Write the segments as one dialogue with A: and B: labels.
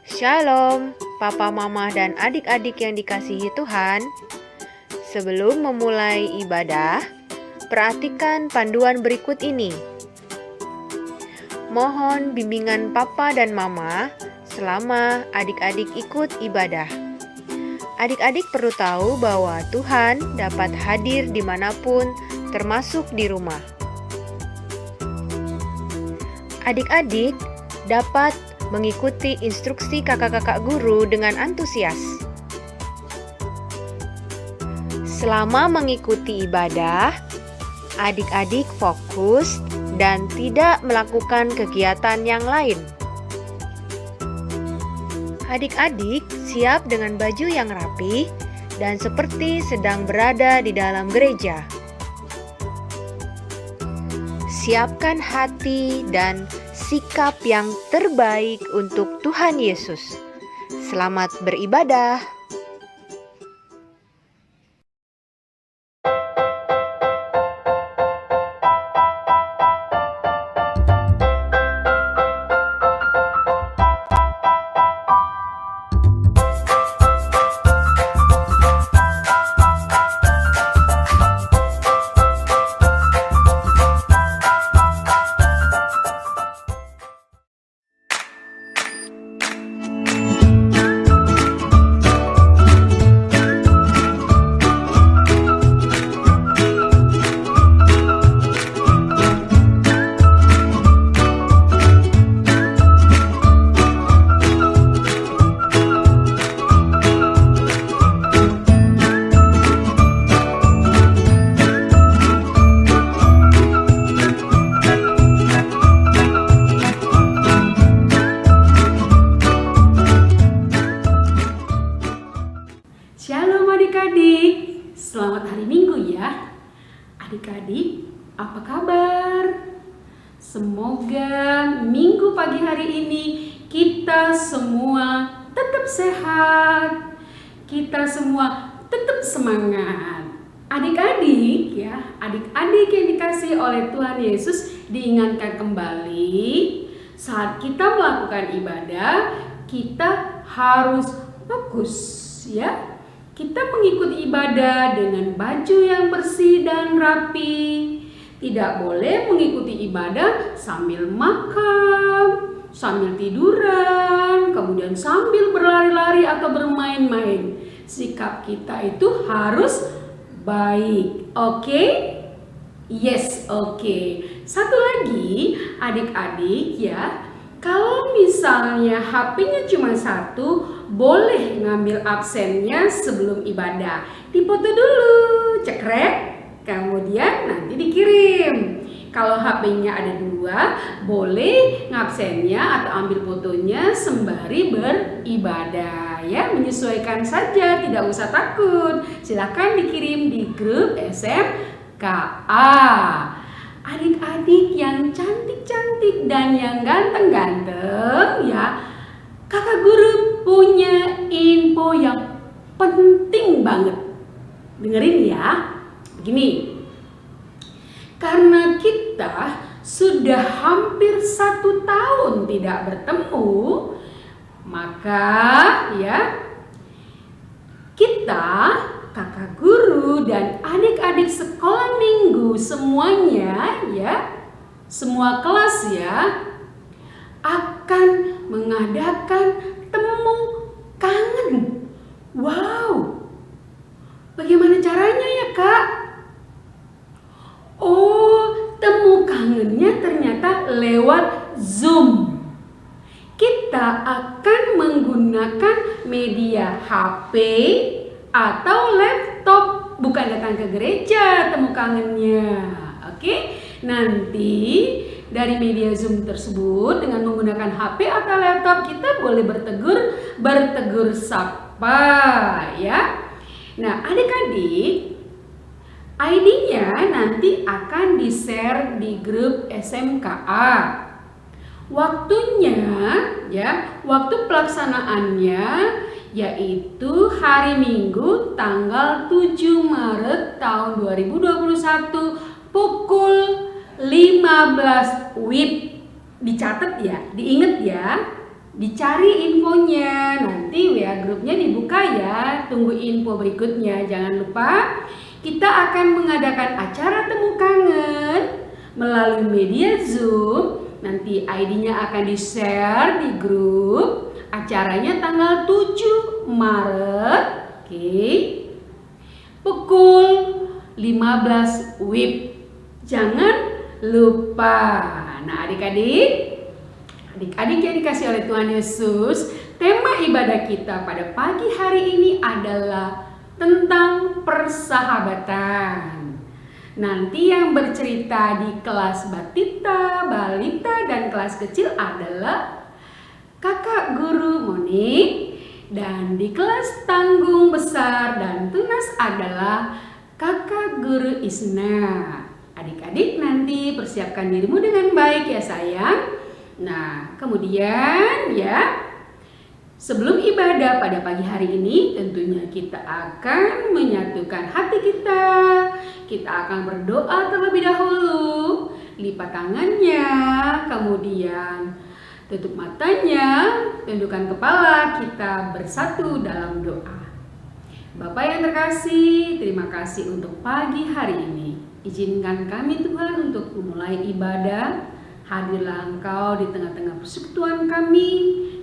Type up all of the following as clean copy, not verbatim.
A: Shalom, Papa, Mama, dan adik-adik yang dikasihi Tuhan. Sebelum memulai ibadah, perhatikan panduan berikut ini. Mohon bimbingan Papa dan Mama selama adik-adik ikut ibadah. Adik-adik perlu tahu bahwa Tuhan dapat hadir dimanapun, termasuk di rumah. Adik-adik dapat mengikuti instruksi kakak-kakak guru dengan antusias. Selama mengikuti ibadah, adik-adik fokus dan tidak melakukan kegiatan yang lain. Adik-adik siap dengan baju yang rapi dan seperti sedang berada di dalam gereja. Siapkan hati dan sikap yang terbaik untuk Tuhan Yesus. Selamat beribadah.
B: Shalom adik-adik, selamat hari Minggu ya. Adik-adik, apa kabar? Semoga Minggu pagi hari ini kita semua tetap sehat, kita semua tetap semangat. Adik-adik ya, adik-adik yang dikasihi oleh Tuhan Yesus, diingatkan kembali saat kita melakukan ibadah, kita harus fokus ya. Kita mengikuti ibadah dengan baju yang bersih dan rapi. Tidak boleh mengikuti ibadah sambil makan, sambil tiduran, kemudian sambil berlari-lari atau bermain-main. Sikap kita itu harus baik. Oke? Yes, oke. Satu lagi, adik-adik ya. Kalau misalnya HP-nya cuma satu, boleh ngambil absennya sebelum ibadah. Dipoto dulu, cekrek, kemudian nanti dikirim. Kalau HP-nya ada dua, boleh ngabsennya atau ambil fotonya sembari beribadah. Ya, menyesuaikan saja, tidak usah takut. Silakan dikirim di grup SMKA. Adik-adik yang cantik-cantik dan yang ganteng-ganteng ya, kakak guru punya info yang penting banget. Dengerin ya. Begini, karena kita sudah hampir 1 tahun tidak bertemu, maka ya kita, kakak guru dan adik-adik sekolah minggu semuanya ya, semua kelas ya, akan mengadakan temu kangen. Wow, bagaimana caranya ya kak? Oh, temu kangennya ternyata lewat Zoom. Kita akan menggunakan media HP atau laptop, bukan datang ke gereja temu kangennya. Oke, nanti dari media Zoom tersebut dengan menggunakan HP atau laptop kita boleh bertegur sapa ya. Nah, adik-adik, ID-nya nanti akan di-share di grup SMKA. Waktunya ya, waktu pelaksanaannya yaitu hari Minggu tanggal 7 Maret tahun 2021 pukul 15 WIB. Dicatat ya, diingat ya. dicari infonya. Nanti WA grupnya dibuka ya. Tunggu info berikutnya. Jangan lupa kita akan mengadakan acara temu kangen melalui media Zoom. Nanti ID-nya akan di-share di grup. Acaranya tanggal 7 Maret. Oke. Pukul 15 WIB. Jangan lupa. Nah, adik-adik yang dikasih oleh Tuhan Yesus, tema ibadah kita pada pagi hari ini adalah tentang persahabatan. Nanti yang bercerita di kelas batita, balita, dan kelas kecil adalah kakak guru Monik. Dan di kelas tanggung besar dan tunas adalah kakak guru Isna. Adik-adik nanti persiapkan dirimu dengan baik ya sayang. Nah, kemudian ya, sebelum ibadah pada pagi hari ini, tentunya kita akan menyatukan hati kita. Kita akan berdoa terlebih dahulu. Lipat tangannya, kemudian tutup matanya, tundukkan kepala, kita bersatu dalam doa. Bapak yang terkasih, terima kasih untuk pagi hari ini. Izinkan kami Tuhan untuk memulai ibadah. Hadirlah Engkau di tengah-tengah persekutuan kami,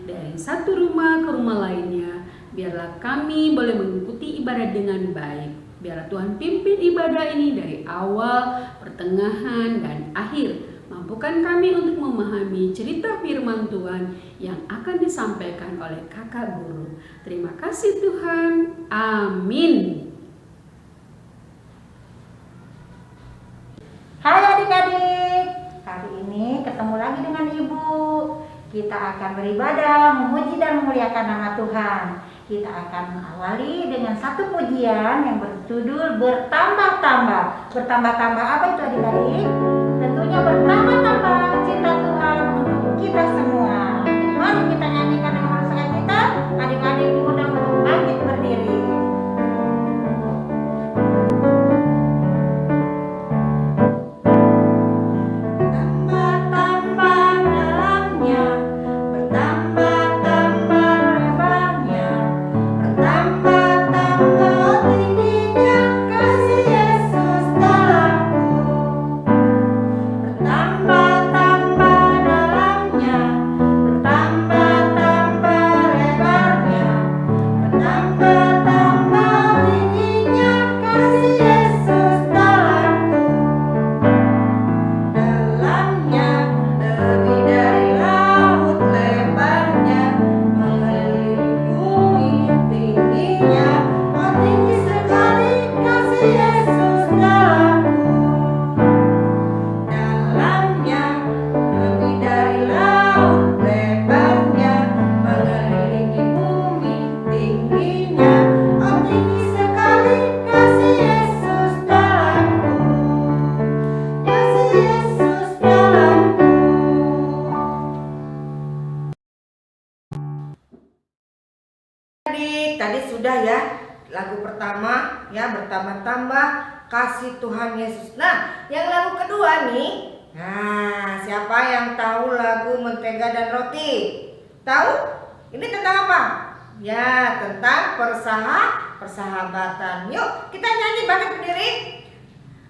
B: dari satu rumah ke rumah lainnya. Biarlah kami boleh mengikuti ibadah dengan baik. Biarlah Tuhan pimpin ibadah ini dari awal, pertengahan, dan akhir. Mampukan kami untuk memahami cerita firman Tuhan yang akan disampaikan oleh kakak guru. Terima kasih Tuhan. Amin.
C: Hai adik-adik, hari ini ketemu lagi dengan Ibu. Kita akan beribadah, memuji dan memuliakan nama Tuhan. Kita akan mengawali dengan satu pujian yang berjudul Bertambah-tambah. Bertambah-tambah apa itu adik-adik? Tentunya bertambah-tambah cinta Tuhan untuk kita semua. Mari kita nyanyikan dengan suara kita. Adik-adik diundang untuk bangkit berdiri. Tadi sudah ya lagu pertama ya, bertambah-tambah kasih Tuhan Yesus. Nah, yang lagu kedua nih. Nah, siapa yang tahu lagu Mentega dan Roti? Tahu? Ini tentang apa? Ya, tentang persahabatan. Yuk, kita nyanyi, bangkit berdiri.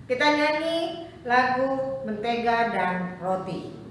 C: Kita nyanyi lagu Mentega dan Roti.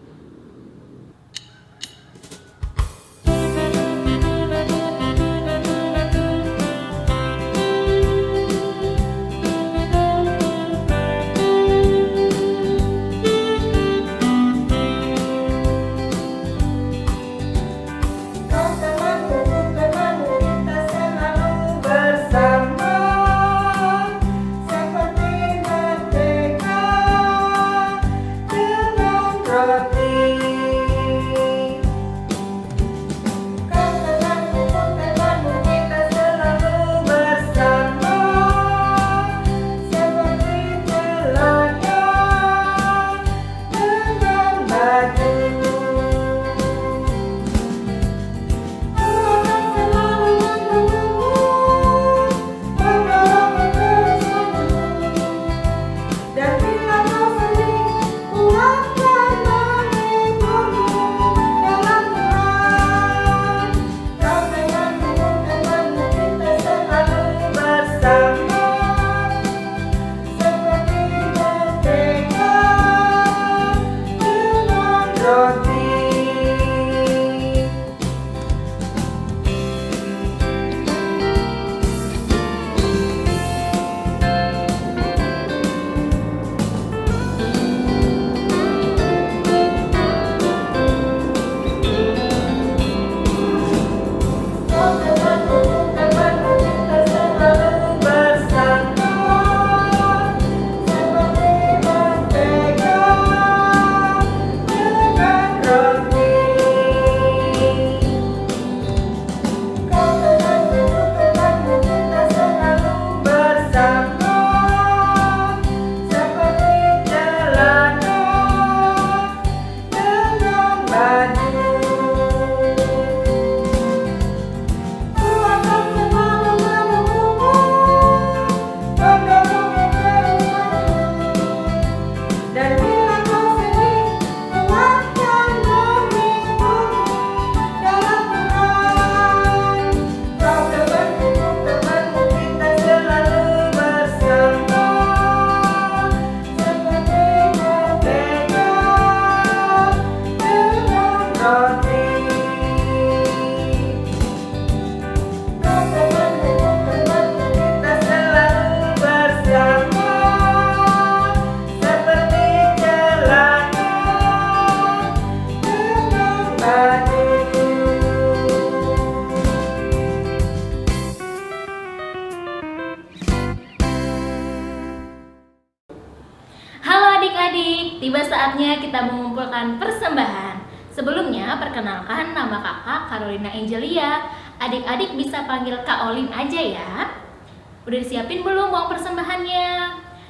D: Tiba saatnya kita mengumpulkan persembahan. Sebelumnya, perkenalkan nama kakak Carolina Angelia. Adik-adik bisa panggil Kak Olin aja ya. Udah disiapin belum uang persembahannya?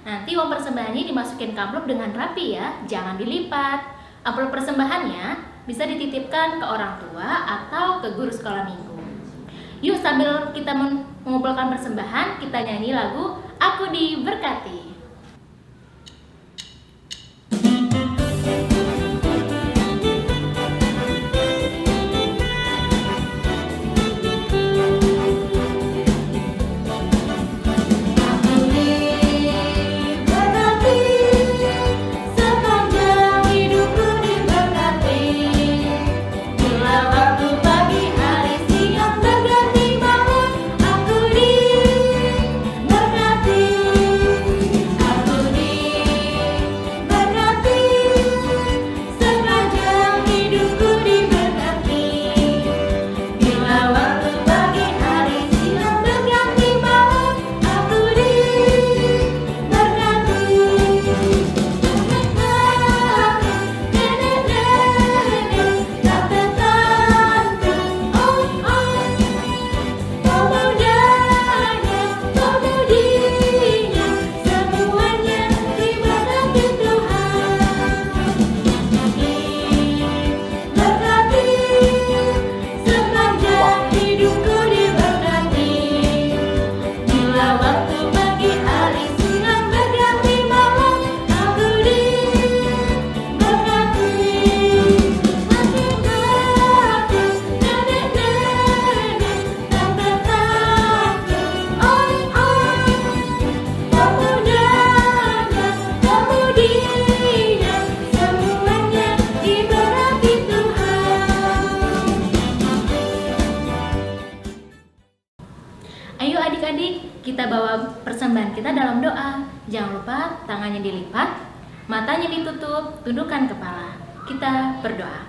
D: Nanti uang persembahannya dimasukin ke amplop dengan rapi ya, jangan dilipat. Amplop persembahannya bisa dititipkan ke orang tua atau ke guru sekolah minggu. Yuk sambil kita mengumpulkan persembahan, kita nyanyi lagu Aku Diberkati. Ayo adik-adik, kita bawa persembahan kita dalam doa. Jangan lupa tangannya dilipat, matanya ditutup, tundukkan kepala. Kita berdoa.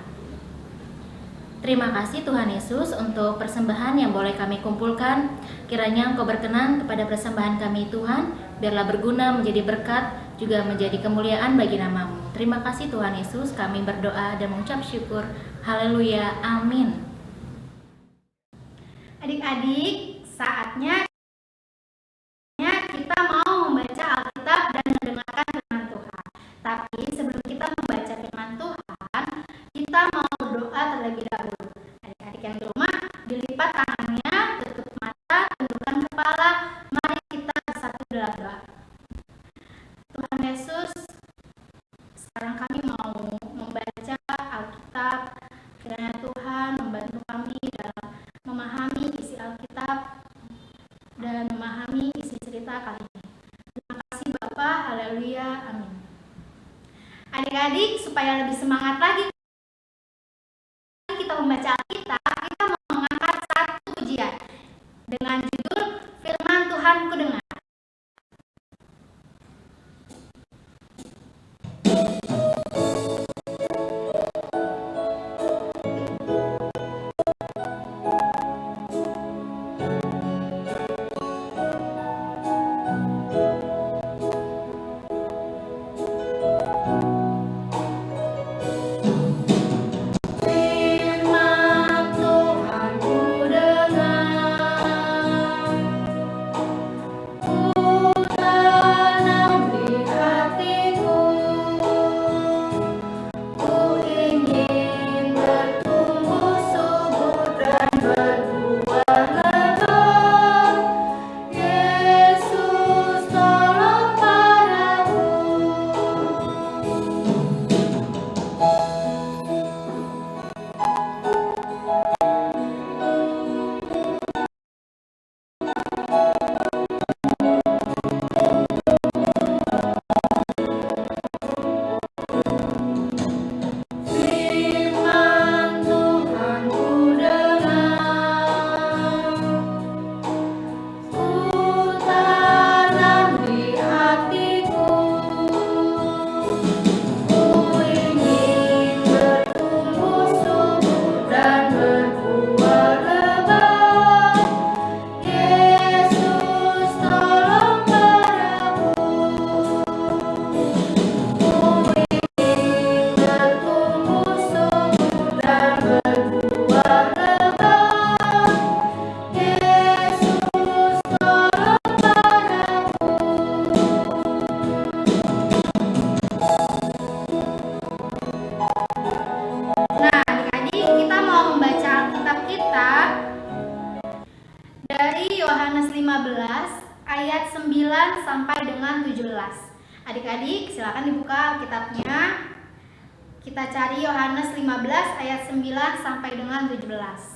D: Terima kasih Tuhan Yesus untuk persembahan yang boleh kami kumpulkan. Kiranya Engkau berkenan kepada persembahan kami Tuhan, biarlah berguna menjadi berkat, juga menjadi kemuliaan bagi nama-Mu. Terima kasih Tuhan Yesus, kami berdoa dan mengucap syukur. Haleluya, amin.
E: Adik-adik, saatnya kita mau membaca Alkitab dan mendengarkan firman Tuhan. Tapi sebelum kita membaca firman Tuhan, kita mau berdoa terlebih dahulu. Adik-adik yang di rumah, dilipat tangannya, tutup mata, tundukkan kepala. Mari kita bersatu dalam doa. Tuhan Yesus, sekarang kami mau membaca Alkitab. Kiranya Tuhan membantu kami dalam memahami isi Alkitab dan memahami isi cerita kali ini. Terima kasih Bapak, haleluya, amin. Adik-adik, supaya lebih semangat lagi kita membaca Alkitab, kita mau mengangkat satu pujian dengan judul Firman Tuhan Ku Dengar. ayat 9 sampai dengan 17. Adik-adik silakan dibuka Alkitabnya. Kita cari Yohanes 15 ayat 9 sampai dengan 17.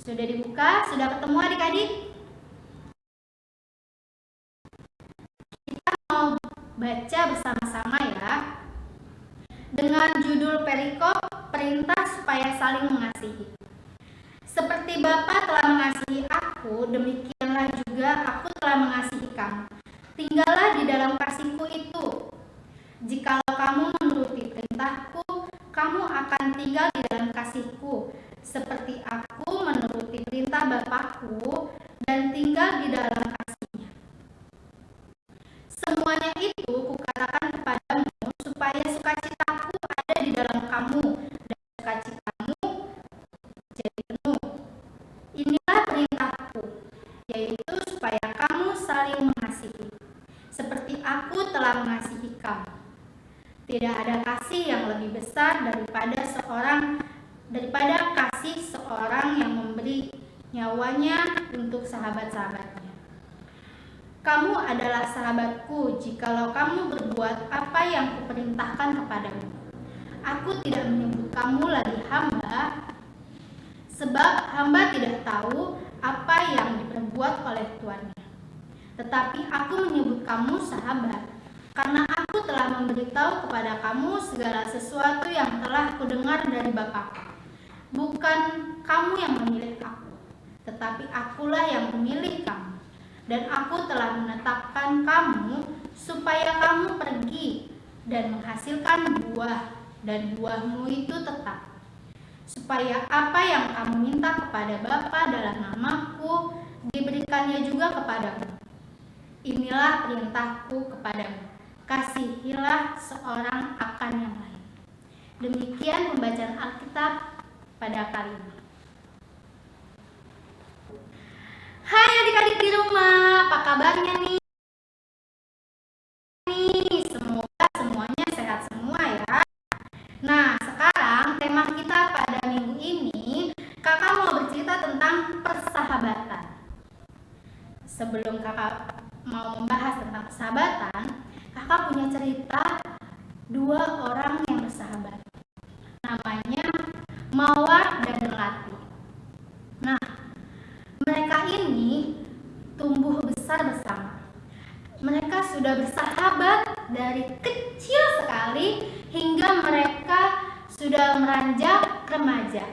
E: Sudah dibuka? Sudah ketemu adik-adik? Kita mau baca bersama-sama ya. Dengan judul perikop, perintah supaya saling mengasihi. Seperti Bapa telah mengasihi aku, demikianlah juga aku telah mengasihi kamu. Tinggallah di dalam kasihku itu. Jikalau kamu menuruti perintahku, kamu akan tinggal di dalam kasihku, seperti aku menuruti perintah Bapakku dan tinggal di dalam kasihnya. Semuanya itu kukatakan kepadamu supaya sukacitaku ada di dalam kamu dan sukacitamu jadi penuh. Inilah perintahku, yaitu supaya kamu saling mengasihi, seperti aku telah mengasihi kamu. Tidak ada kasih yang lebih besar daripada kasih seorang yang memberi nyawanya untuk sahabat-sahabatnya. Kamu adalah sahabatku jikalau kamu berbuat apa yang kuperintahkan kepadamu. Aku tidak menyebut kamu lagi hamba, sebab hamba tidak tahu apa yang diperbuat oleh tuannya. Tetapi aku menyebut kamu sahabat, karena aku telah memberitahu kepada kamu segala sesuatu yang telah kudengar dari Bapakku. Bukan kamu yang memilih aku, tetapi akulah yang memilih kamu. Dan aku telah menetapkan kamu supaya kamu pergi dan menghasilkan buah, dan buahmu itu tetap. Supaya apa yang kamu minta kepada Bapa dalam namaku, diberikannya juga kepadamu. Inilah perintahku kepadamu. Kasihilah seorang akan yang lain. Demikian pembacaan Alkitab pada kali ini. Hai adik-adik di rumah, apa kabarnya nih? Semoga semuanya sehat semua ya. Nah, sekarang tema kita pada minggu ini, kakak mau bercerita tentang persahabatan. Sebelum kakak mau membahas tentang persahabatan, kakak punya cerita dua orang yang bersahabat. Namanya Mawar dan Melati. Nah, mereka ini tumbuh besar bersama. Mereka sudah bersahabat dari kecil sekali hingga mereka sudah meranjak remaja.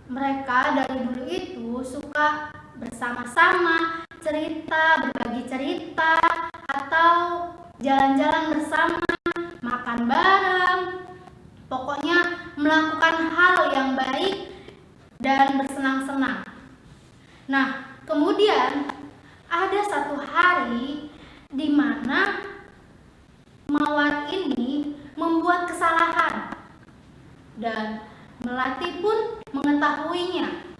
E: Mereka dari dulu itu suka bersama-sama, berbagi cerita, atau jalan-jalan bersama, makan bareng. Pokoknya melakukan hal yang baik dan bersenang-senang. Nah, kemudian ada satu hari di mana Mawar ini membuat kesalahan dan Melati pun mengetahuinya.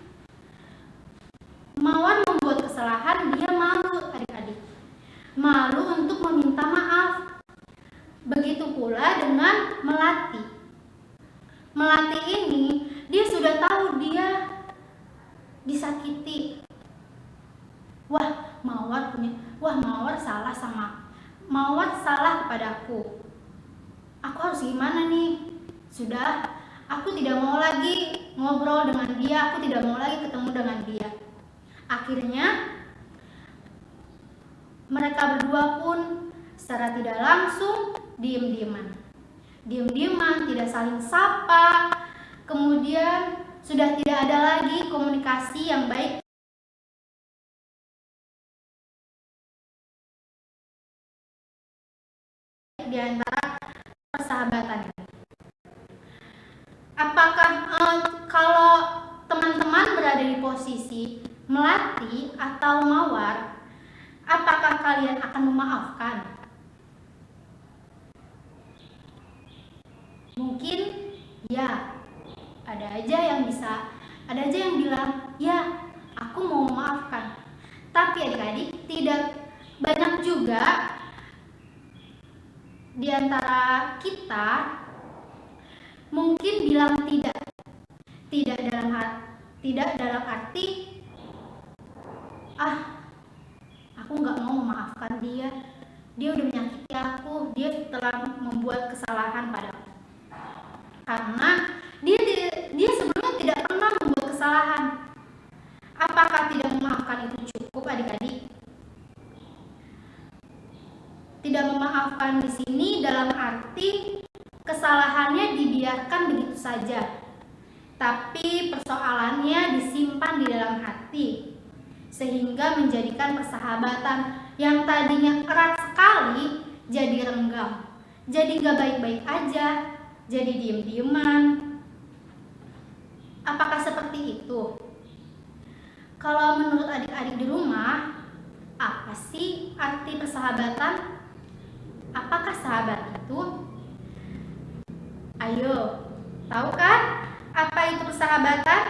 E: Mawar membuat kesalahan, dia malu adik-adik. Malu untuk meminta maaf. Begitu pula dengan Melati. Melati ini dia sudah tahu dia disakiti. Mawar salah kepadaku. Aku harus gimana nih? Sudah, aku tidak mau lagi ngobrol dengan dia, aku tidak mau lagi ketemu dengan dia. Akhirnya mereka berdua pun secara tidak langsung diam-diaman, tidak saling sapa. Kemudian sudah tidak ada lagi komunikasi yang baik di antara persahabatan. Apakah kalau teman-teman berada di posisi Melati atau Mawar, apakah kalian akan memaafkan? Mungkin ya, ada aja yang bilang, ya aku mau memaafkan. Tapi adik-adik, Banyak juga di antara kita mungkin bilang tidak dalam arti aku nggak mau memaafkan dia udah menyakiti aku, dia telah membuat kesalahan padaku. Karena dia sebelumnya tidak pernah membuat kesalahan. Apakah tidak memaafkan itu cukup, adik-adik? Tidak memaafkan di sini dalam arti kesalahannya dibiarkan begitu saja, tapi persoalannya disimpan di dalam hati, sehingga menjadikan persahabatan yang tadinya erat sekali jadi renggang, jadi gak baik-baik aja, jadi diem-dieman. Apakah seperti itu? Kalau menurut adik-adik di rumah, apa sih arti persahabatan? Apakah sahabat itu? Ayo, tahu kan apa itu persahabatan?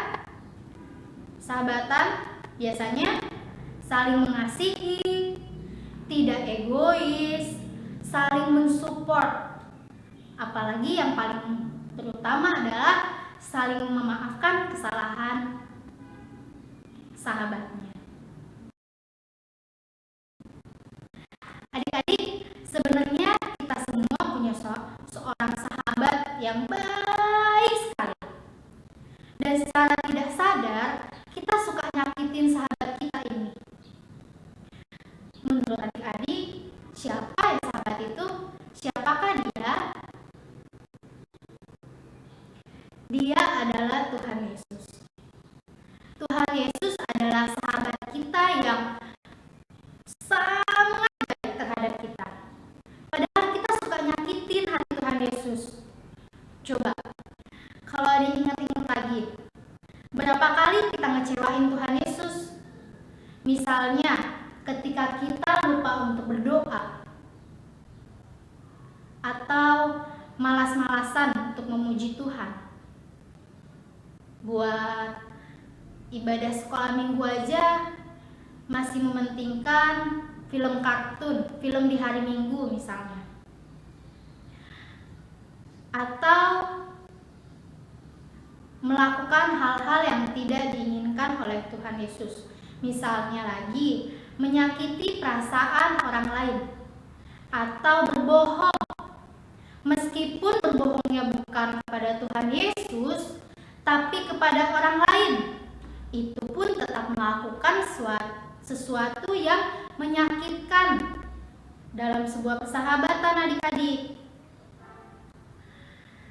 E: Sahabatan biasanya saling mengasihi, tidak egois, saling mensupport. Apalagi yang paling terutama adalah saling memaafkan kesalahan sahabatnya. Adik-adik, sebenarnya kita semua punya seorang sahabat yang baik sekali. Dan secara tidak sadar, kita suka nyakitin sahabat kita ini. Menurut adik-adik, siapa ya sahabat itu? Siapakah dia? Dia adalah Tuhan Yesus. Tuhan Yesus adalah sahabat kita yang sangat baik terhadap kita. Padahal kita suka nyakitin hati Tuhan Yesus. Coba, kalau ada ingat-ingat lagi, berapa kali kita ngecewain Tuhan Yesus? Misalnya, ketika kita lupa untuk berdoa, atau malas-malasan untuk memuji Tuhan. Buat ibadah sekolah minggu aja masih mementingkan film kartun, film di hari Minggu misalnya. Atau melakukan hal-hal yang tidak diinginkan oleh Tuhan Yesus. Misalnya lagi, menyakiti perasaan orang lain. Atau berbohong. Meskipun berbohongnya bukan kepada Tuhan Yesus, tapi kepada orang lain. Itu pun tetap melakukan sesuatu yang menyakitkan dalam sebuah persahabatan, adik-adik.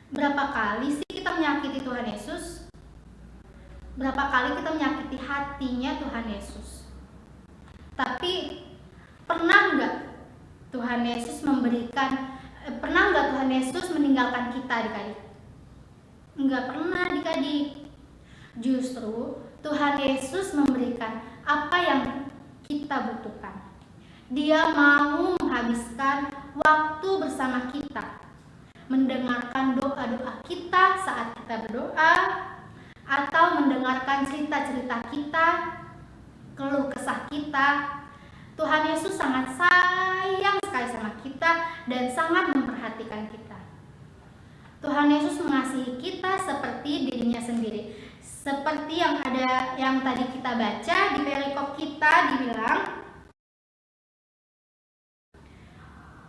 E: Berapa kali sih kita menyakiti Tuhan Yesus? Berapa kali kita menyakiti hatinya Tuhan Yesus? Tapi pernah nggak Tuhan Yesus Tuhan Yesus meninggalkan kita, adik-adik? Enggak pernah, adik-adik. Justru Tuhan Yesus memberikan apa yang kita butuhkan. Dia mau menghabiskan waktu bersama kita, mendengarkan doa-doa kita saat kita berdoa, atau mendengarkan cerita-cerita kita, keluh kesah kita. Tuhan Yesus sangat sayang sekali sama kita dan sangat memperhatikan kita. Tuhan Yesus mengasihi kita seperti dirinya sendiri. Seperti yang tadi kita baca di perikop kita dibilang,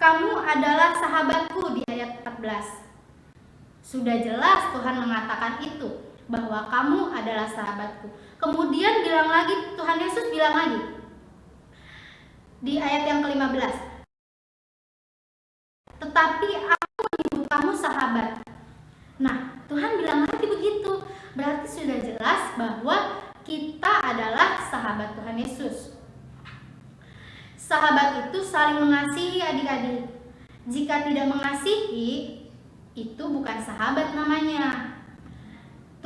E: kamu adalah sahabatku di ayat 14. Sudah jelas Tuhan mengatakan itu, bahwa kamu adalah sahabatku. Kemudian Tuhan Yesus bilang lagi di ayat yang ke-15, tetapi aku menyebut kamu sahabat. Nah, Tuhan bilang lagi begitu. Berarti sudah jelas bahwa kita adalah sahabat Tuhan Yesus. Sahabat itu saling mengasihi, adik-adik. Jika tidak mengasihi, itu bukan sahabat namanya.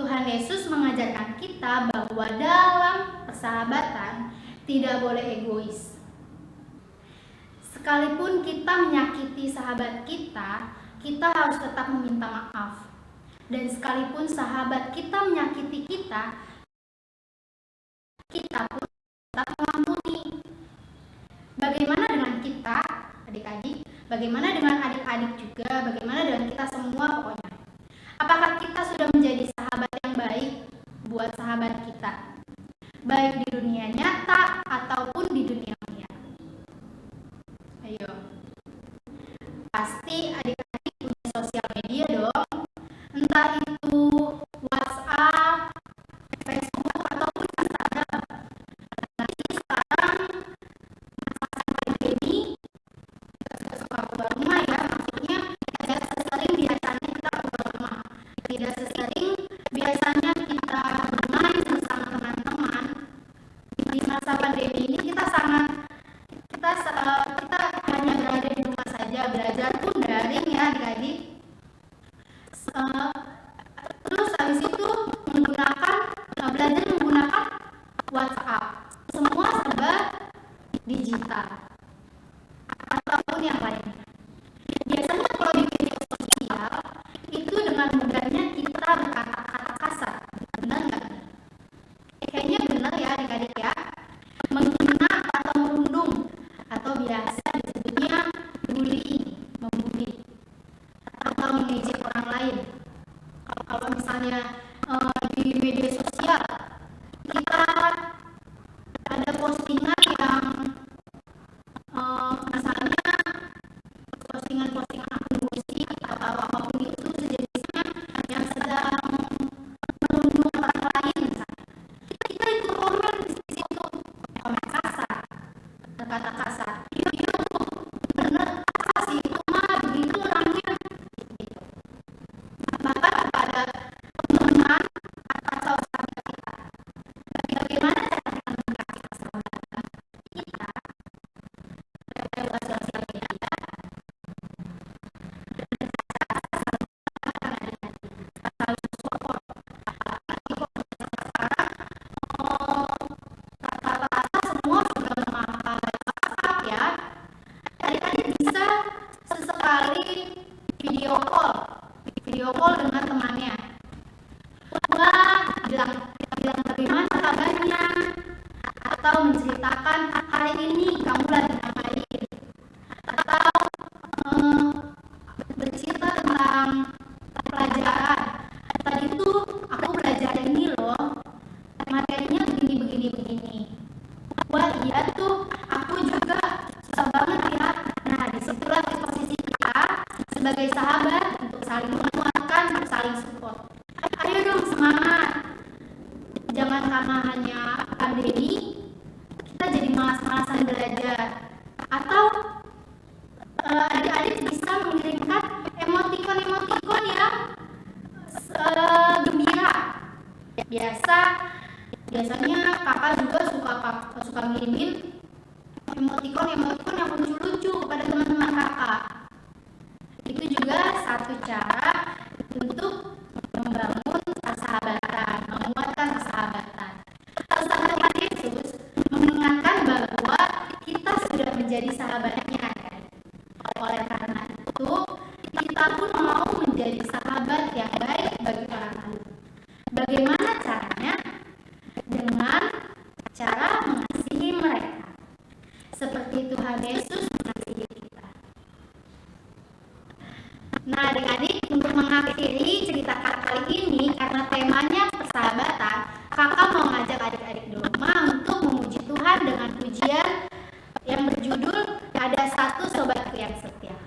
E: Tuhan Yesus mengajarkan kita bahwa dalam persahabatan tidak boleh egois. Sekalipun kita menyakiti sahabat kita, kita harus tetap meminta maaf. Dan sekalipun sahabat kita menyakiti kita, kita pun tetap mengampuni. Bagaimana adik-adik, bagaimana dengan adik-adik juga, bagaimana dengan kita semua pokoknya. Apakah kita sudah menjadi sahabat yang baik buat sahabat kita, baik di dunia nyata ataupun di dunia maya? Ayo, pasti adik-adik punya sosial media dong, entah itu WhatsApp, Facebook, ataupun Instagram. Nanti sekarang masa pandemi tidak suka keluar rumah ya, maksudnya tidak sesering biasanya kita keluar rumah, tidak sesering biasanya kita bermain bersama teman-teman. Di masa pandemi ini kita hanya berada di rumah saja, belajar pun daring ya adik-adik. Terus habis itu belajar menggunakan WhatsApp, semua serba digital ataupun yang lainnya. Biasanya kalau di media sosial itu dengan mudahnya kita berkata-kata kasar, benar nggak? Kayaknya benar ya adik-adik ya, menghina atau merundung atau biasa disebutnya bullying, membuli atau mengejek orang lain. Kalau misalnya di media sosial kita ada postingan yang misalnya postingan akun musik atau apapun itu sejenisnya yang sedang merundung orang lain, misalnya kita itu komen di situ, komen kasar, kata kasar, iya bener sih itu mah begitu orangnya, gitu. Bahkan kepada teman atau sahabat kita, bagaimana cara kita mendekati persahabatan kita lewat sosial media? Selalu support, apalagi kalau sekarang rata-rata semua sudah memakai WhatsApp ya. Adik-adik bisa sesekali video call dengan temannya. Wah, bilang bagaimana kabarnya, atau menceritakan hari ini kamu lagi ngapain, atau bercerita tentang pelajaran. Tadi tuh aku belajar ini loh, materinya begini. Wah iya tuh, aku juga susah banget ya. Nah disitulah posisi kita sebagai sahabat untuk saling menguatkan, untuk saling support. Ayo dong semangat, jangan karena hanya pandemi kita jadi malas-malasan belajar. Atau adik-adik bisa mengirimkan emoticon yang gembira. Biasanya kakak juga suka ngirimin emoticon yang lucu-lucu kepada teman-teman kakak. Itu juga satu cara untuk membangun persahabatan, menguatkan persahabatan. Pesan Tuhan Yesus mengingatkan bahwa kita sudah menjadi sahabatnya kan? Oleh karena itu kita pun mau menjadi sahabat yang baik bagi orang lain. Bagaimana caranya? Dengan cara mengasihi mereka seperti Tuhan Yesus mengasihi kita. Nah adik-adik, untuk mengakhiri cerita kakak kali ini, karena temanya persahabatan, kakak mau ngajak adik-adik di rumah untuk memuji Tuhan dengan pujian yang berjudul Ada Satu Sobatku Yang Setia.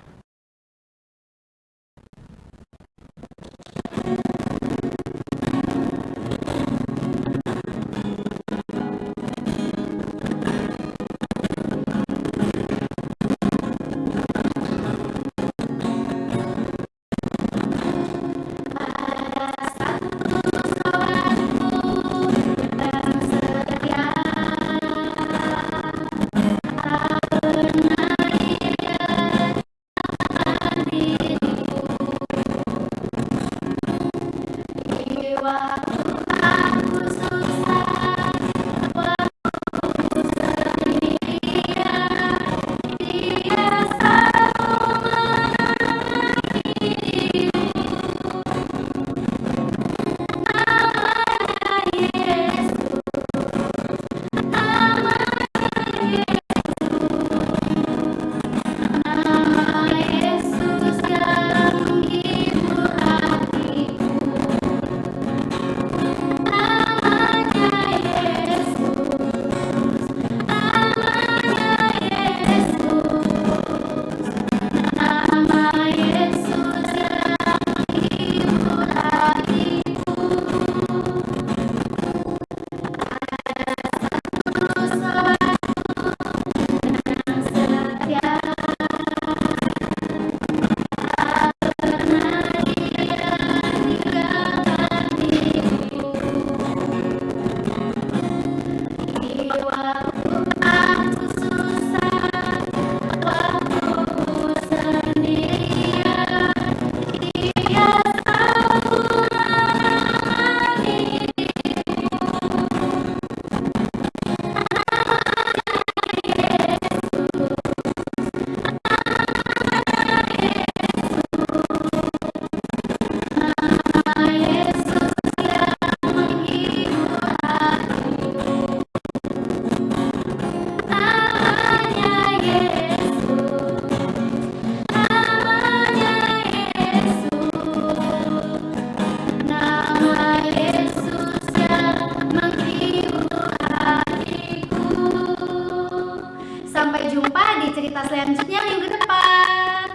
E: kelas selanjutnya minggu depan.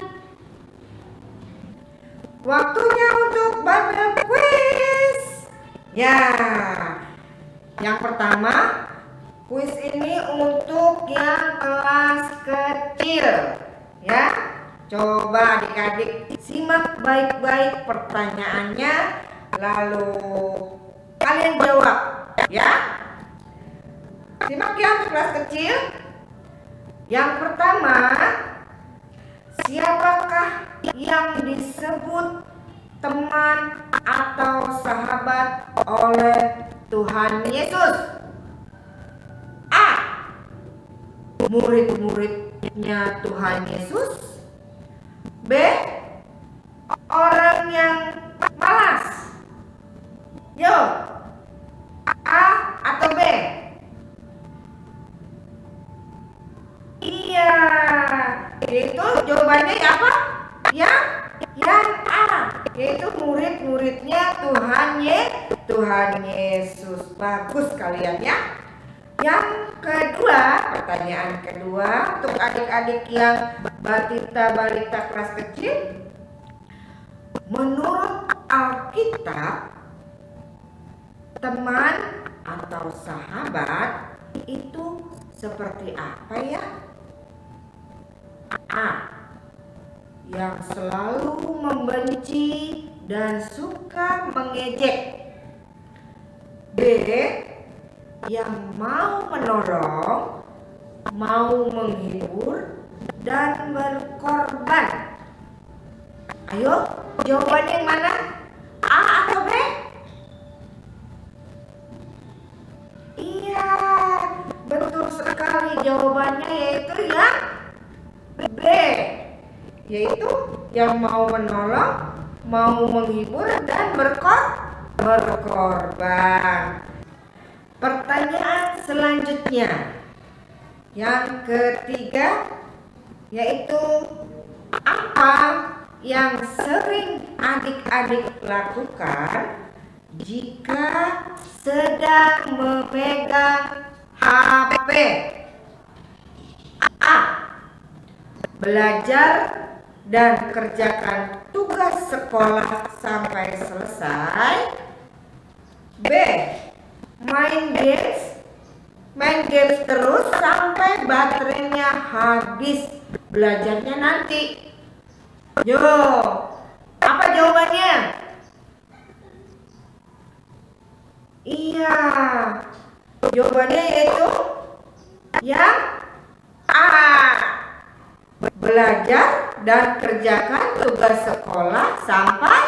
F: Waktunya untuk bubble quiz. Ya, yang pertama, kuis ini untuk yang kelas kecil. Ya, coba adik-adik simak baik-baik pertanyaannya, lalu kalian jawab. Ya, simak ya untuk kelas kecil. Yang pertama, siapakah yang disebut teman atau sahabat oleh Tuhan Yesus? A. Murid-muridnya Tuhan Yesus. B. Orang yang malas. Yo, A atau B? Iya, itu jawabannya apa? Yang A, yaitu murid-muridnya Tuhan Yesus. Bagus kalian ya. Yang kedua, pertanyaan kedua untuk adik-adik yang balita kelas kecil. Menurut Alkitab, teman atau sahabat itu seperti apa ya? A. Yang selalu membenci dan suka mengejek. B. Yang mau menolong, mau menghibur dan berkorban. Ayo, jawabannya yang mana? A atau B? Iya, betul sekali jawabannya, yaitu yang B, yaitu yang mau menolong, mau menghibur dan berkorban. Pertanyaan selanjutnya, yang ketiga, yaitu apa yang sering adik-adik lakukan jika sedang memegang HP? A. Belajar dan kerjakan tugas sekolah sampai selesai. B. Main games terus sampai baterainya habis belajarnya nanti. Yo, apa jawabannya? Iya, jawabannya yaitu yang A. Belajar dan kerjakan tugas sekolah sampai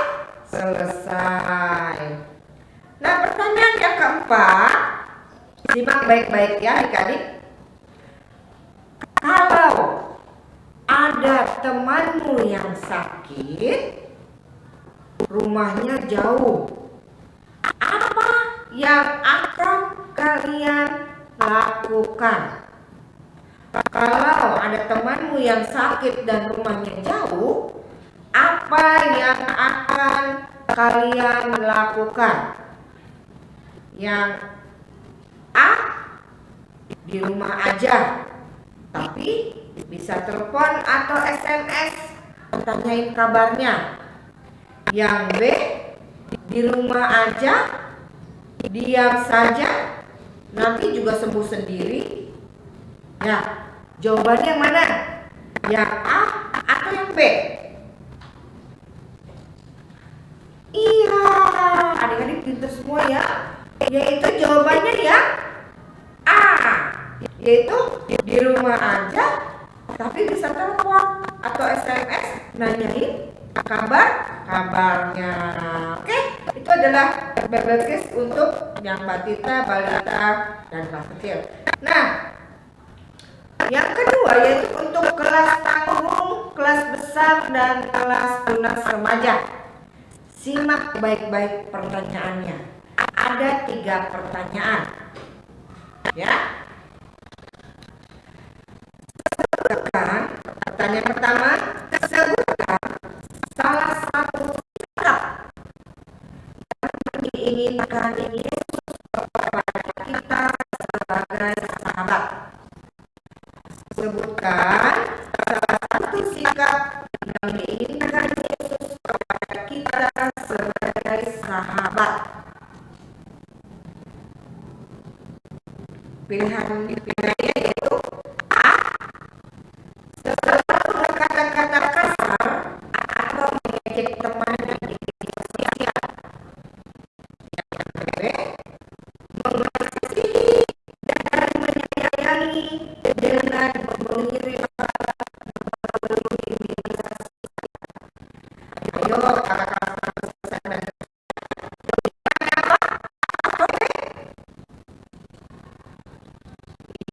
F: selesai. Nah, pertanyaan yang keempat, simak baik-baik ya adik-adik. Kalau ada temanmu yang sakit, rumahnya jauh, apa yang akan kalian lakukan? Kalau ada temanmu yang sakit dan rumahnya jauh, apa yang akan kalian lakukan? Yang A, di rumah aja, tapi bisa telepon atau SMS tanyain kabarnya. Yang B, di rumah aja, diam saja, nanti juga sembuh sendiri. Ya, jawabannya yang mana? Yang A atau yang B? Iya, adik-adik pintar semua ya. Yaitu jawabannya yang A, yaitu di rumah aja, tapi bisa telepon atau SMS nanyain kabarnya. Oke, itu adalah bubble quiz untuk yang balita dan kelas kecil. Nah, yang kedua yaitu untuk kelas tanggung, kelas besar dan kelas tunas remaja. Simak baik-baik pertanyaannya. Ada 3 pertanyaan. Ya. Sebutkan, pertanyaan pertama, sebutkan salah satu sikap yang diinginkan Yesus kepada kita sebagai sahabat. Sebutkan Pilihannya yaitu A. Selalu berkata-kata kasar atau mengejek temannya di media sosial. Yang B. Mengasihi dan menyayangi dengan mengirim melalui media sosial. Ayo kakak-kakak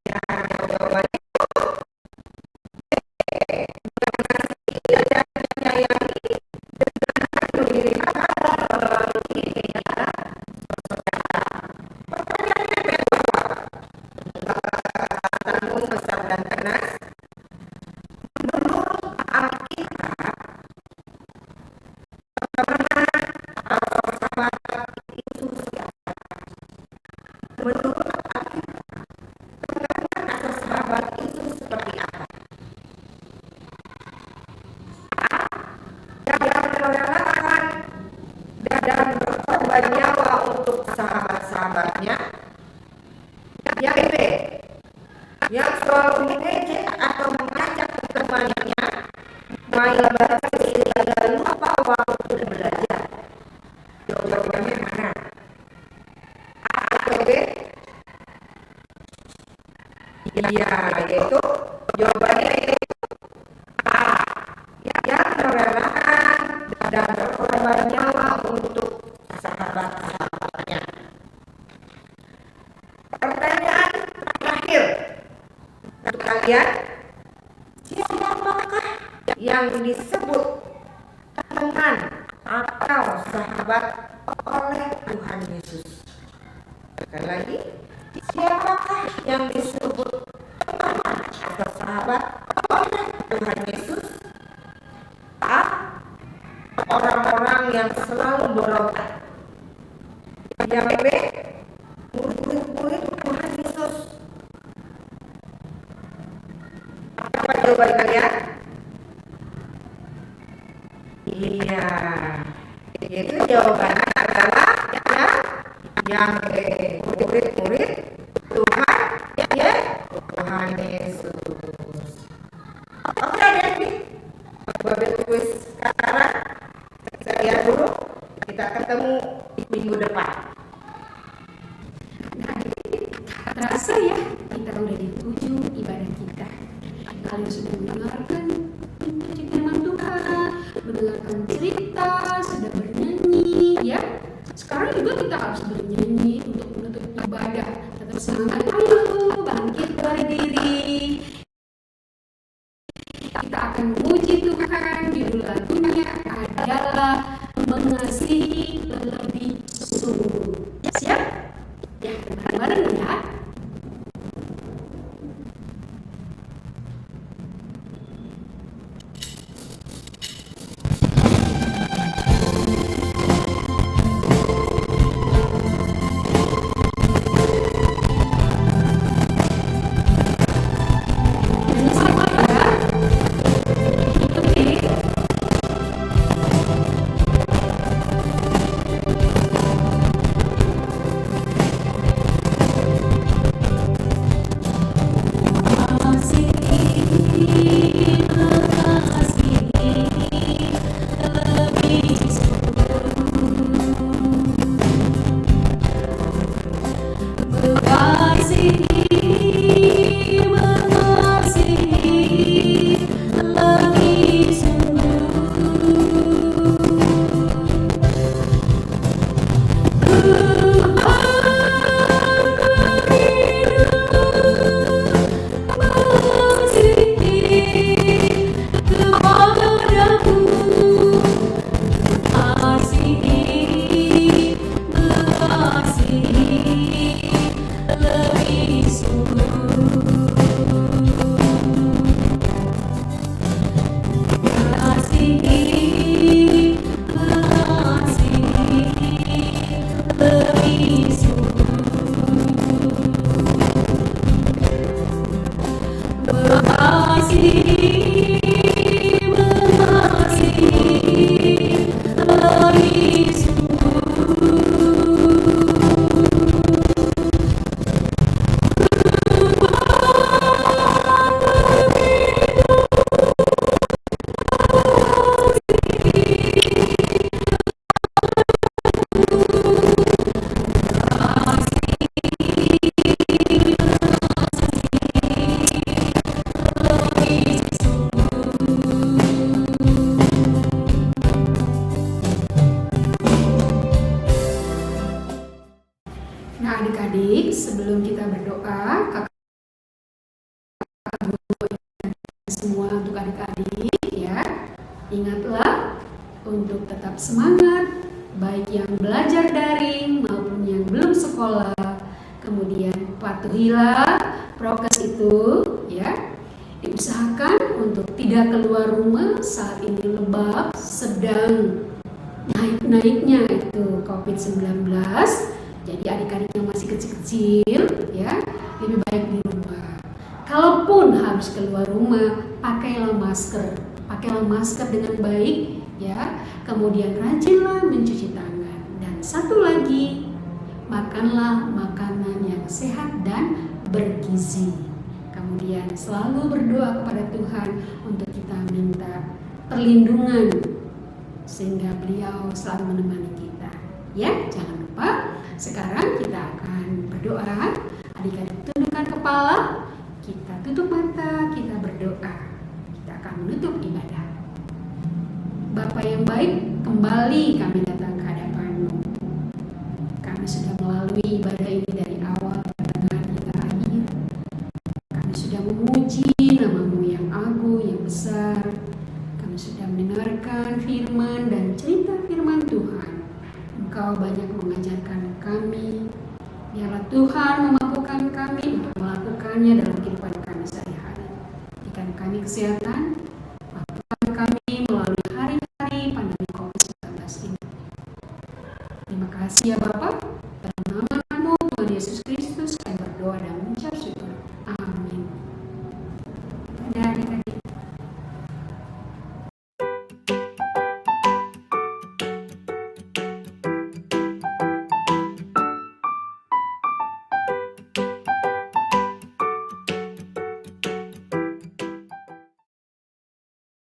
F: dan jawabannya dan menyayangi dengan mengirim kabar melalui media sosial. Pertanyaannya kedua, kata-katamu besar dan tegas. Menurut Alkitab, teman atau sahabat itu siapa? Menurut Alkitab, teman atau sahabat itu seperti apa? A. Yang merelakan dan berkorban nyawa untuk sahabat-sahabatnya. Yang B. Yang selalu mengejek atau mengajak temannya main bahasa sehingga lupa waktu belajar. Jawabannya mana? A atau B? Iya, yaitu jawabannya yaitu A. Yang merelakan dan berkorban nyawa untuk sahabat-sahabatnya. Pertanyaan terakhir untuk kalian, siapakah yang disebut teman atau sahabat oleh Tuhan Yesus? Sekali lagi, siapakah yang disebut teman atau sahabat oleh Tuhan Yesus? A. Orang-orang yang selalu berontak. Yang B. Murid-murid Tuhan Yesus. Apa jawaban kalian? Iya, itu jawabannya adalah yang B. Murid-murid Tuhan Yesus. Oke adik-adik, Babel kuis sekarang saya dulu. Kita ketemu minggu depan.
B: Terasa ya, kita udah di ujung ibadah kita. Kalian sudah mendengarkan firman Tuhan, mendengarkan cerita, sudah bernyanyi ya. Sekarang juga kita harus bernyanyi untuk menutup ibadah. Tetap semangat, ayo bangkit berdiri. Kita akan memuji Tuhan. Judul lagunya adalah Mengasihi Lebih Sungguh. Siap? Ya, bareng-bareng ya. Nah adik-adik, sebelum kita berdoa, kakak semua untuk adik-adik ya, ingatlah untuk tetap semangat, baik yang belajar daring maupun yang belum sekolah. Kemudian patuhilah prokes itu ya. Diusahakan untuk tidak keluar rumah saat ini lembab sedang naik-naiknya itu COVID-19. Jadi adik-adik yang masih kecil-kecil ya, lebih baik di rumah. Kalaupun harus keluar rumah, pakailah masker dengan baik ya. Kemudian rajinlah mencuci tangan. Dan satu lagi, makanlah makanan yang sehat dan bergizi. Kemudian selalu berdoa kepada Tuhan untuk kita minta perlindungan sehingga Beliau selalu menemani kita. Ya, jangan lupa. Sekarang kita akan berdoa. Adik-adik tundukkan kepala, kita tutup mata, kita berdoa. Kita akan menutup ibadah. Bapa yang baik, kembali kami datang ke hadapan-Mu. Kami sudah melalui ibadah ini dari awal pertengahan hingga akhir. Kami sudah memuji nama-Mu yang agung, yang besar. Kami sudah mendengarkan firman dan cerita firman Tuhan. Engkau banyak mengajarkan kami. Biarlah Tuhan memampukan kami untuk melakukannya dalam kehidupan kami sehari-hari. Berikan kami kesehatan, mampukan kami melalui hari-hari pandemi COVID-19 ini. Terima kasih ya Bapak.